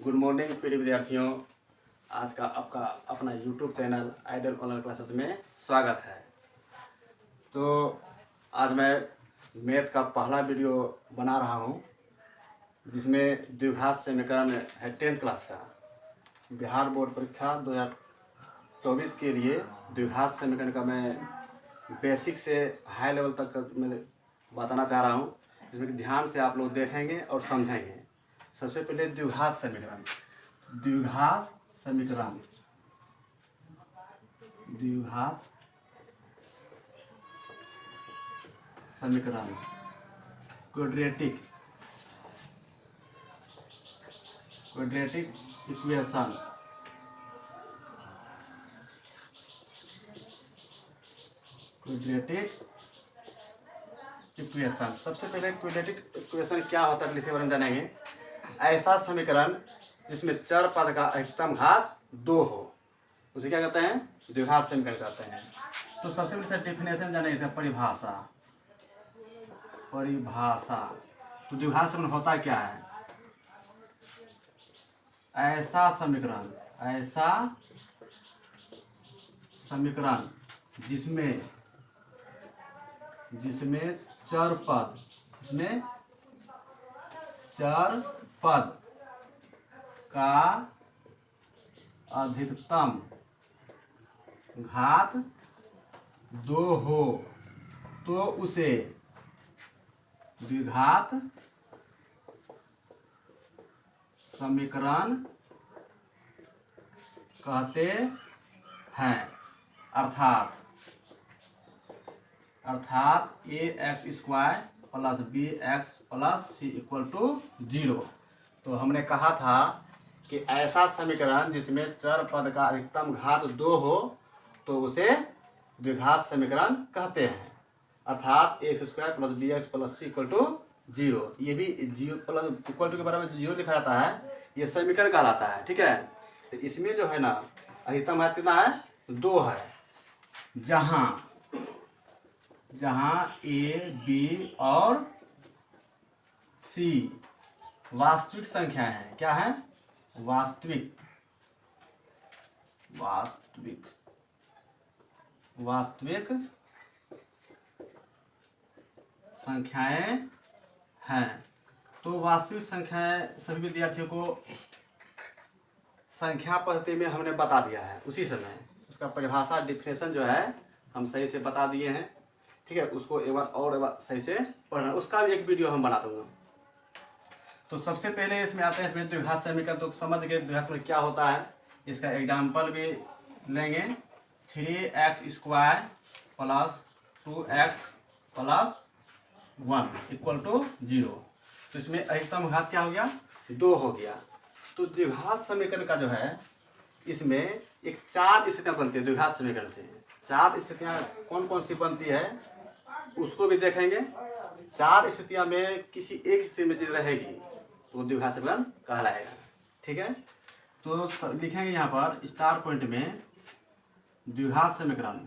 Good morning प्रिय विद्यार्थियों। आज का आपका अपना YouTube channel idol online classes में स्वागत है। तो आज मैं मैथ का पहला वीडियो बना रहा हूं, जिसमें द्विघात समीकरण है 10th क्लास का। बिहार बोर्ड परीक्षा 2024 के लिए द्विघात समीकरण का मैं बेसिक से हाई लेवल तक का मैं बताना चाह रहा हूं, जिसमें कि ध्यान से आप लोग देखेंगे और समझेंगे। सबसे पहले द्विघात समीकरण क्वाड्रेटिक इक्वेशन। सबसे पहले क्वाड्रेटिक इक्वेशन क्या होता है इसके बारे में जानेंगे। ऐसा समीकरण जिसमें चर पद का अधिकतम घात 2 हो, उसे क्या कहते हैं? द्विघात समीकरण कहते हैं। तो सबसे पहले डेफिनेशन जानेंगे, इसे परिभाषा। तो द्विघात समीकरण होता क्या है? ऐसा समीकरण जिसमें चर पद का अधिकतम घात 2 हो, तो उसे द्विघात समीकरण कहते हैं। अर्थात ax² plus bx plus c equal to 0। तो हमने कहा था कि ऐसा समीकरण जिसमें चर पद का अधिकतम घात 2 हो, तो उसे द्विघात समीकरण कहते हैं। अर्थात ax² plus bx plus c equal to 0। ये भी 0 प्लस इक्वल टू के बराबर 0 लिखा जाता है, ये समीकरण कहलाता है। ठीक है, तो इसमें जो है ना अधिकतम घात कितना है? 2 है। जहां a, b और c वास्तविक संख्याएं हैं। क्या है? वास्तविक संख्याएं हैं। तो वास्तविक संख्याएं सभी विद्यार्थियों को संख्या पद्धति में हमने बता दिया है। उसी समय उसका परिभाषा डेफिनेशन जो है हम सही से बता दिए हैं। ठीक है, उसको एक बार सही से पढ़ना, उसका भी एक वीडियो हम बना दूंगा। तो सबसे पहले इसमें आते हैं इसमें द्विघात समीकरण। तो समझ गए द्विघात समीकरण क्या होता है, इसका एग्जाम्पल भी लेंगे। 3x² plus 2x plus 1 equal to 0। तो इसमें अधिकतम घात क्या हो गया? 2 हो गया। तो द्विघात समीकरण का जो है, इसमें एक 4 स्थितियां बनती है द्विघात समीकरण से। 4 स्थितियां कौन कौन सी बनती है उसको भी देखेंगे। 4 स्थितियां में किसी एक स्थिति में जो रहेगी तो द्विघात समीकरण कहलाएगा। ठीक है, तो लिखेंगे यहाँ पर स्टार पॉइंट में द्विघात समीकरण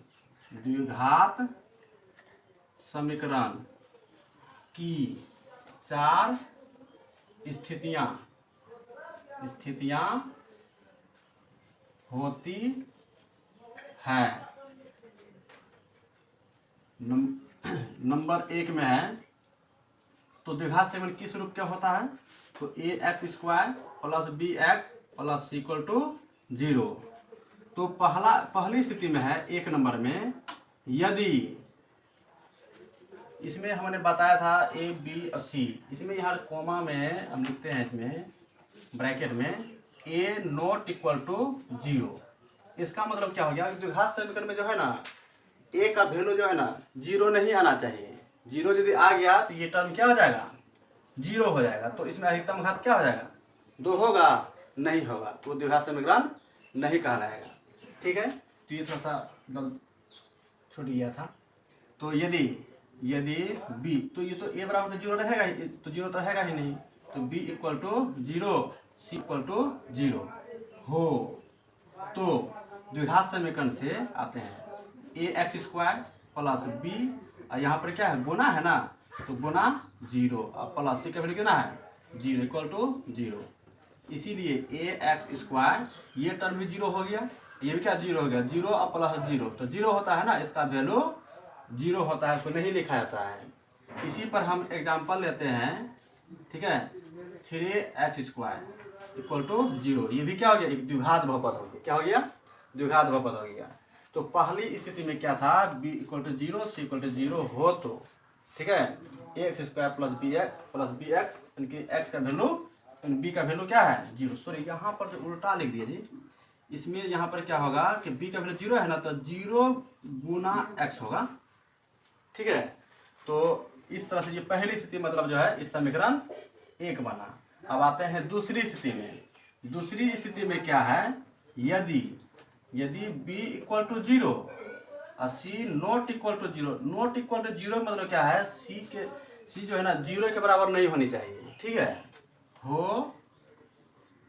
की 4 स्थितियां होती है। नंबर 1 में है, तो द्विघात समीकरण किस रूप क्या होता है? तो ax² plus bx plus c equal to 0। तो पहली स्थिति में है 1 नंबर में, यदि इसमें हमने बताया था a b और c, इसमें यहाँ कोमा में हम लिखते हैं, इसमें ब्रैकेट में a नॉट इक्वल टू 0। इसका मतलब क्या हो गया? द्विघात समीकरण में जो है ना a का वैल्यू जो है ना 0 नहीं आना चाहिए। 0 यदि आ गया तो ये टर्म क्या हो जाएगा? 0 हो जाएगा। तो इसमें अधिकतम घात क्या हो जाएगा? 2 होगा? नहीं होगा, तो द्विघात समीकरण नहीं कहलाएगा। ठीक है, तो ये थोड़ा सा मतलब छूट गया था। तो यदि b, तो ये तो a बराबर 0 रहेगा ही, तो 0 तो रहेगा ही नहीं। तो b equal to 0, c equal to 0 हो, तो द्विघात समीकरण से आते हैं ax² प्लस b, और यहाँ पर क्या है? गुना है ना, तो गुना 0 और प्लस c का वैल्यू कितना है? 0 इक्वल टू 0। इसीलिए ए एक्स स्क्वायर, ये टर्म भी जीरो हो गया, ये भी क्या जीरो हो गया, जीरो और प्लस जीरो, तो जीरो होता है ना, इसका वैल्यू जीरो होता है, उसको नहीं लिखा जाता है। इसी पर हम एग्जांपल लेते हैं, ठीक है, 3x² इक्वल टू जीरो, ये भी क्या हो गया, एक द्विघात बहुपद हो गया, क्या हो गया, द्विघात बहुपद हो गया। तो पहली स्थिति में क्या था, b equal to zero, C equal to zero हो तो, ठीक है, ax² प्लस बी एक्स, इनकी x का वैल्यू, b का वैल्यू क्या है, जीरो। सॉरी यहाँ पर जो उल्टा लिख दिया जी, इसमें यहाँ पर क्या होगा कि b का वैल्यू जीरो है ना, तो जीरो गुना x होगा, ठीक है। तो इस तरह से ये पहली स्थिति मतलब जो है इस समीकरण 1 बना। अब आते हैं दूसरी स्थिति में। दूसरी स्थिति में क्या है, यदि b इक्वल टू जीरो और c not equal to zero, not equal to zero मतलब क्या है, c जो है ना जीरो के बराबर नहीं होनी चाहिए, ठीक है, हो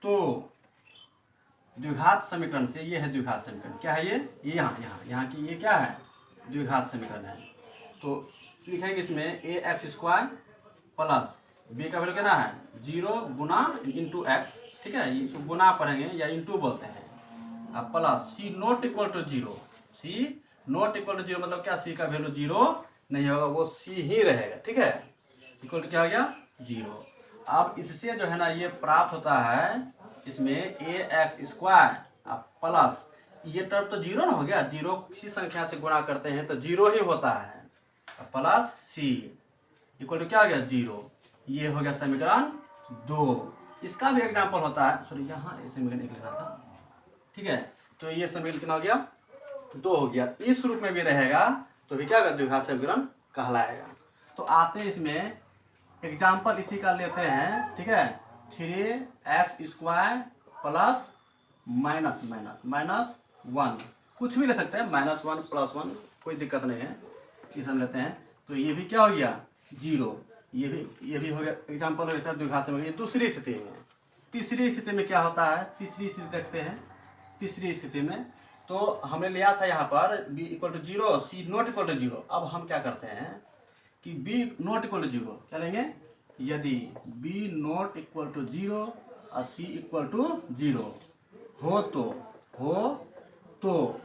तो द्विघात समीकरण से, ये है द्विघात समीकरण, क्या है ये यहाँ की ये क्या है, द्विघात समीकरण है। तो लिखेंगे इसमें ax² प्लस b का वैल्यू कितना है, जीरो गुना इंटू एक्स, ठीक है, इसको गुना पढ़ेंगे या इंटू बोलते हैं, अब plus c not equal to zero, c not equal to zero मतलब क्या, c का वैल्यू जीरो नहीं होगा, वो c ही रहेगा, ठीक है, इक्वल टू क्या हो गया, जीरो। अब इससे जो है ना ये प्राप्त होता है, इसमें ax² प्लस ये टर्म तो जीरो ना हो गया, जीरो किसी संख्या से गुणा करते हैं तो जीरो ही होता है, प्लस c इक्वल टू क्या हो गया, जीरो। ये हो गया समीकरण 2। इसका भी एग्जाम्पल होता है, सॉरी यहाँ समीकरण 1 लिखा था, ठीक है, तो ये समीकरण कितना हो गया, 2 हो गया। इस रूप में भी रहेगा तो भी क्या द्विघात समीकरण कहलाएगा। तो आते हैं इसमें एग्जाम्पल इसी का लेते हैं, ठीक है, 3x² प्लस माइनस 1, कुछ भी ले सकते हैं, -1 +1 कोई दिक्कत नहीं है, इस हम लेते हैं। तो ये भी क्या हो गया, जीरो, ये भी हो गया एग्जाम्पल हो गया द्विघात समीकरण। ये दूसरी स्थिति में। तीसरी स्थिति में क्या होता है, तीसरी स्थिति देखते हैं। तीसरी स्थिति में तो हमने लिया था यहाँ पर b equal to zero, c not equal to zero. अब हम क्या करते हैं कि b not equal to zero क्या लेंगे, यदि b not equal to zero और c इक्वल टू जीरो हो तो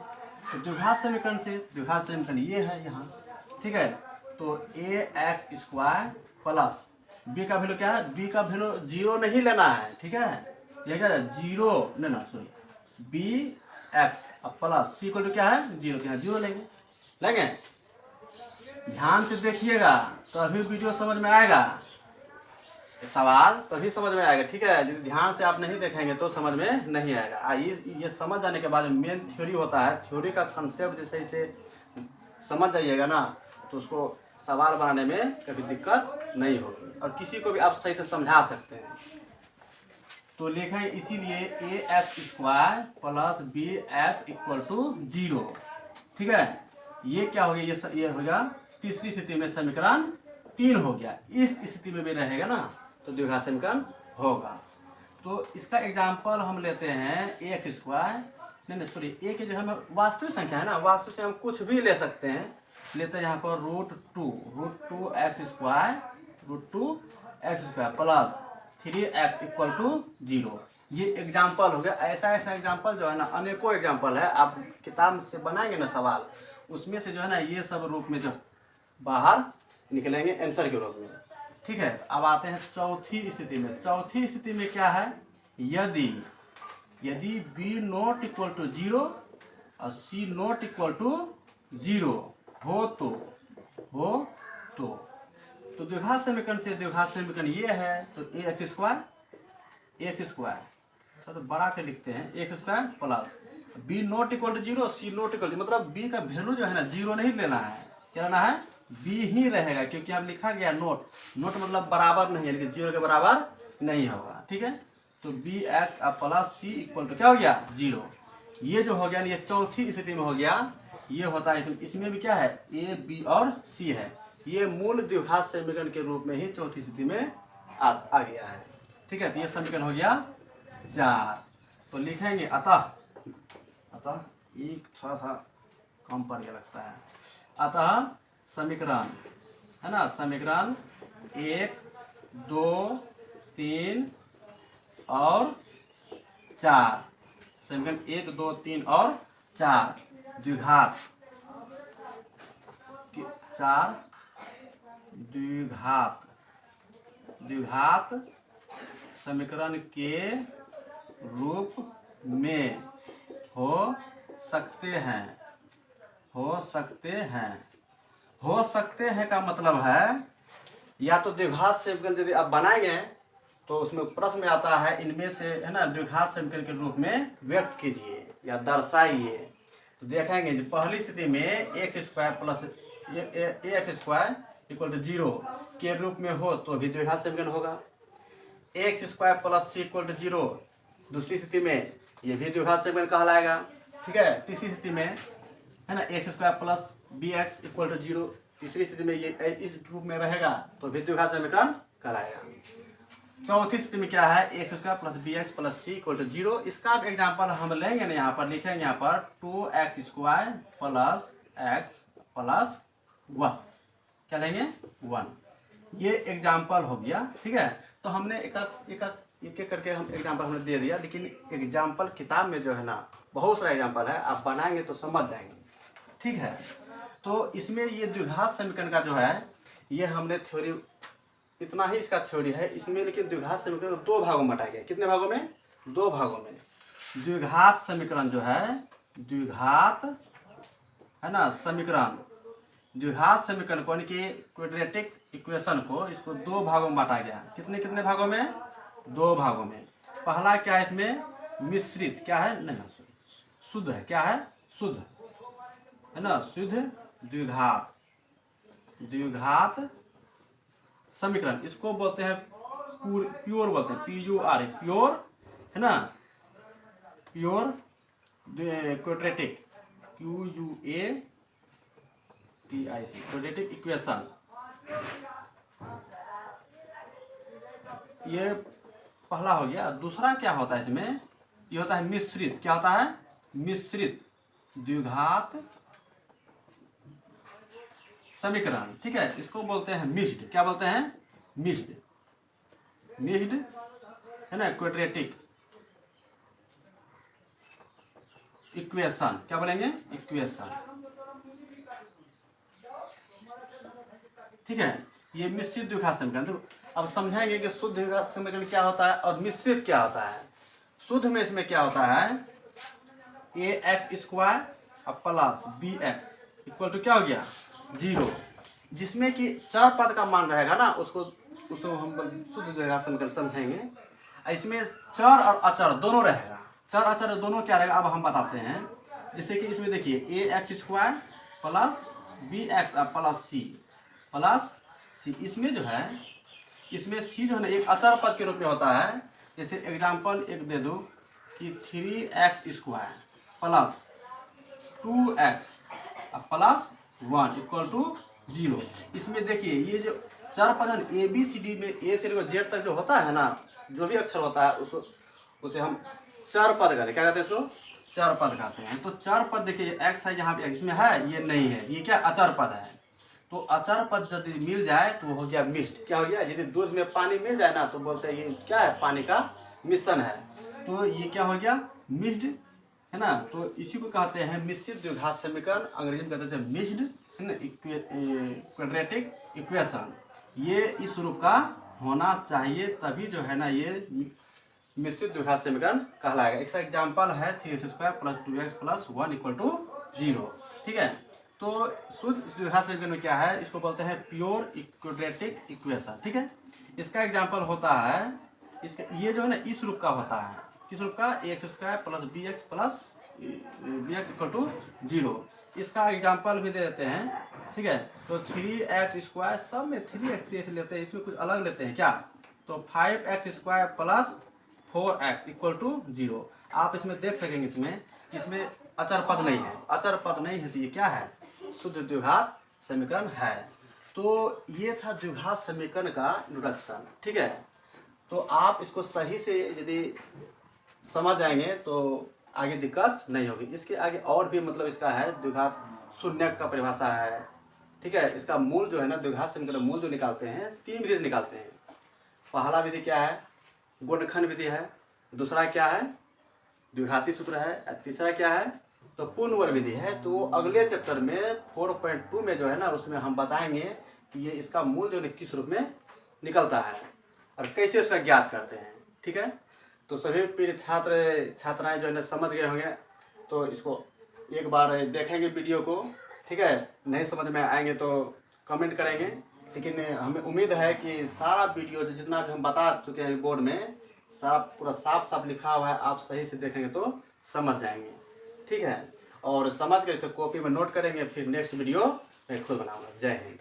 द्विघात समीकरण से, द्विघात समीकरण ये है यहाँ, ठीक है। तो ax² प्लस b का वैल्यू क्या है, b का वैल्यू जीरो नहीं लेना है, ठीक है, ये क्या है, जीरो लेना, sorry bx plus c equal to क्या है, जीरो, क्या जीरो लेंगे। ध्यान से देखिएगा तभी वीडियो समझ में आएगा, सवाल तभी समझ में आएगा, ठीक है। यदि ध्यान से आप नहीं देखेंगे तो समझ में नहीं आएगा। ये समझ जाने के बाद मेन थ्योरी होता है, थ्योरी का कंसेप्ट जैसे से समझ जाइएगा ना तो उसको सवाल बनाने में कभी दिक्कत नहीं होगी और किसी को भी आप सही से समझा सकते हैं। तो लिखें इसीलिए ax² plus bx equal to zero, ठीक है। ये क्या हो गया, ये हो गया तीसरी स्थिति में समीकरण 3 हो गया। इस स्थिति में भी रहेगा ना तो द्विघात समीकरण होगा। तो इसका एग्जाम्पल हम लेते हैं ax², नहीं सॉरी, a की जो है वास्तविक संख्या है ना, वास्तविक से हम कुछ भी ले सकते हैं। लेते हैं यहाँ पर √2x² plus 3x equal to zero. ये एग्जाम्पल हो गया। ऐसा एग्जाम्पल जो है ना, अनेकों एग्जाम्पल है, आप किताब से बनाएंगे ना सवाल, उसमें से जो है ना ये सब रूप में जो बाहर निकलेंगे आंसर के रूप में, ठीक है। अब आते हैं चौथी स्थिति में। चौथी स्थिति में क्या है, यदि b not equal to zero और c not equal to zero हो तो द्विघात समीकरण से, द्विघात समीकरण ये है, तो ax² तो बड़ा के लिखते हैं, ax² plus b not equal to zero, c not equal to, मतलब b का वैल्यू जो है ना जीरो नहीं लेना है, क्या लेना है, b ही रहेगा, क्योंकि अब लिखा गया नोट मतलब बराबर नहीं है, लेकिन जीरो के बराबर नहीं होगा, ठीक है। तो bx plus c equal to क्या हो गया, जीरो। ये जो हो गया ये चौथी स्थिति में हो गया। ये होता है इसमें भी क्या है, a b और c है। ये मूल द्विघात समीकरण के रूप में ही चौथी स्थिति में आ गया है, ठीक है। तो ये समीकरण हो गया 4। तो लिखेंगे अतः एक थोड़ा सा कम पड़ गया लगता है। अतः समीकरण है ना, समीकरण 1, 2, 3 और 4, समीकरण 1, 2, 3 और 4 द्विघात 4 द्विघात समीकरण के रूप में हो सकते हैं का मतलब है या तो द्विघात समीकरण यदि आप बनाएंगे तो उसमें प्रश्न में आता है इनमें से है ना द्विघात समीकरण के रूप में व्यक्त कीजिए या दर्शाइए। तो देखेंगे जो पहली स्थिति में x square plus x square equal to 0 के रूप में हो तो भी द्विघात समीकरण होगा। X square plus c equal to 0 दूसरी स्थिति में ये भी द्विघात समीकरण कहलाएगा। ठीक है, तीसरी स्थिति में है ना x square plus B x equal to 0 तीसरी स्थिति में ये इस रूप में रहेगा तो भी द्विघात समीकरण कहलाएगा। चौथी स्थिति में क्या है x square plus B x plus c equal to 0। इसका भी एग्जाम्पल हम लेंगे ना, यहाँ पर लिखेंगे यहाँ पर 2x square plus x plus 1 क्या लेंगे 1। ये एग्जाम्पल हो गया। ठीक है, तो हमने एक एक करके हम एग्जाम्पल हमने दे दिया, लेकिन एग्जाम्पल किताब में जो है ना बहुत सारा एग्जाम्पल है, आप बनाएंगे तो समझ जाएंगे। ठीक है, तो इसमें ये द्विघात समीकरण का जो है ये हमने थ्योरी इतना ही इसका थ्योरी है इसमें, लेकिन द्विघात समीकरण को 2 भागों में बांटा गया। कितने भागों में 2 भागों में। द्विघात समीकरण जो है द्विघात है ना समीकरण द्विघात समीकरण को यानी कि क्वाड्रेटिक इक्वेशन को इसको 2 भागों में बांटा गया। कितने भागों में 2 भागों में। पहला क्या है इसमें मिश्रित क्या है नहीं शुद्ध है क्या है शुद्ध है ना शुद्ध द्विघात समीकरण इसको बोलते हैं प्योर बोलते हैं PUR प्योर है ना pure quadratic QUATIC quadratic equation. ये पहला हो गया। दूसरा क्या होता है इसमें ये होता है मिश्रित। क्या होता है मिश्रित द्विघात समीकरण। ठीक है, इसको बोलते हैं मिक्स्ड। क्या बोलते हैं मिक्स्ड है ना क्वाड्रेटिक इक्वेशन। क्या बोलेंगे इक्वेशन। ठीक है, ये मिश्रित द्विघात समीकरण। तो अब समझाएंगे कि शुद्ध द्विघात समीकरण क्या होता है और मिश्रित क्या होता है। शुद्ध में इसमें क्या होता है ax square plus bx equal to क्या हो गया 0, जिसमें कि चर पद का मान रहेगा ना उसको हम शुद्ध द्विघात समीकरण समझेंगे। इसमें चर और अचर दोनों रहेगा। चर अचर दोनों क्या रहेगा अब हम बताते हैं। जैसे कि इसमें देखिए ax square plus bx plus c इसमें जो है इसमें c जो है ना एक अचर पद के रूप में होता है। जैसे एग्जाम्पल एक दे दूँ कि 3x square plus 2x plus 1 equal to 0। इसमें देखिए ये जो चर पद ABCD में A से लेकर Z तक जो होता है ना जो भी अक्षर होता है उसे हम चर पद कहते हैं। क्या कहते हैं इसको चर पद कहते हैं। तो चर पद देखिए x है यहाँ पे इसमें है ये नहीं है, ये क्या अचर पद है। तो अचर पद यदि मिल जाए तो वो हो गया मिक्स्ड। क्या हो गया यदि दूध में पानी मिल जाए ना तो बोलते हैं ये क्या है पानी का मिश्रण है। तो ये क्या हो गया मिक्स्ड है ना। तो इसी को कहते हैं मिश्रित द्विघात समीकरण, अंग्रेजी में कहते हैं मिक्स्ड है ना क्वाड्रेटिक इक्वेशन। ये इस रूप का होना चाहिए तभी जो है ना ये मिश्रित द्विघात समीकरण कहलाएगा। एक एग्जाम्पल है 3x square plus 2x plus 1 equal to 0। ठीक है, तो शुद्ध द्विघात समीकरण में क्या है इसको बोलते हैं प्योर क्वाड्रेटिक इक्वेशन। ठीक है, इसका एग्जाम्पल होता है इसका ये जो है ना इस रूप का होता है। किस रूप का ax square plus bx equal to 0। इसका एग्जाम्पल भी दे देते हैं। ठीक है, तो 3x स्क्वायर सब में 3x लेते हैं, इसमें कुछ अलग लेते हैं क्या तो 5x square plus 4x equal to 0। आप इसमें देख सकेंगे इसमें अचर पद नहीं है। अचर पद नहीं है तो ये क्या है शुद्ध द्विघात समीकरण है। तो ये था द्विघात समीकरण का इंट्रोडक्शन। ठीक है, तो आप इसको सही से यदि समझ जाएंगे तो आगे दिक्कत नहीं होगी। इसके आगे और भी मतलब इसका है द्विघात शून्य का परिभाषा है। ठीक है, इसका मूल जो है ना द्विघात समीकरण मूल जो निकालते हैं 3 विधि से निकालते हैं। पहला विधि क्या है गुणनखंड विधि है। दूसरा क्या है द्विघाती सूत्र है। तीसरा क्या है, तो पूर्ण वर्ग विधि है। तो अगले चैप्टर में 4.2 में जो है ना, उसमें हम बताएंगे कि ये इसका मूल जो है किस रूप में निकलता है और कैसे उसका ज्ञात करते हैं। ठीक है, तो सभी प्रिय छात्र छात्राएं जो है ना समझ गए होंगे, तो इसको एक बार देखेंगे वीडियो को। ठीक है, नहीं समझ में आएंगे तो कमेंट करेंगे, लेकिन हमें उम्मीद है कि सारा वीडियो जितना भी हम बता चुके हैं बोर्ड में, साफ पूरा साफ साफ लिखा हुआ है, आप सही से देखेंगे तो समझ जाएंगे। ठीक है, और समझ कर कॉपी में नोट करेंगे, फिर नेक्स्ट वीडियो मैं खुद बनाऊंगा। जय हिंद।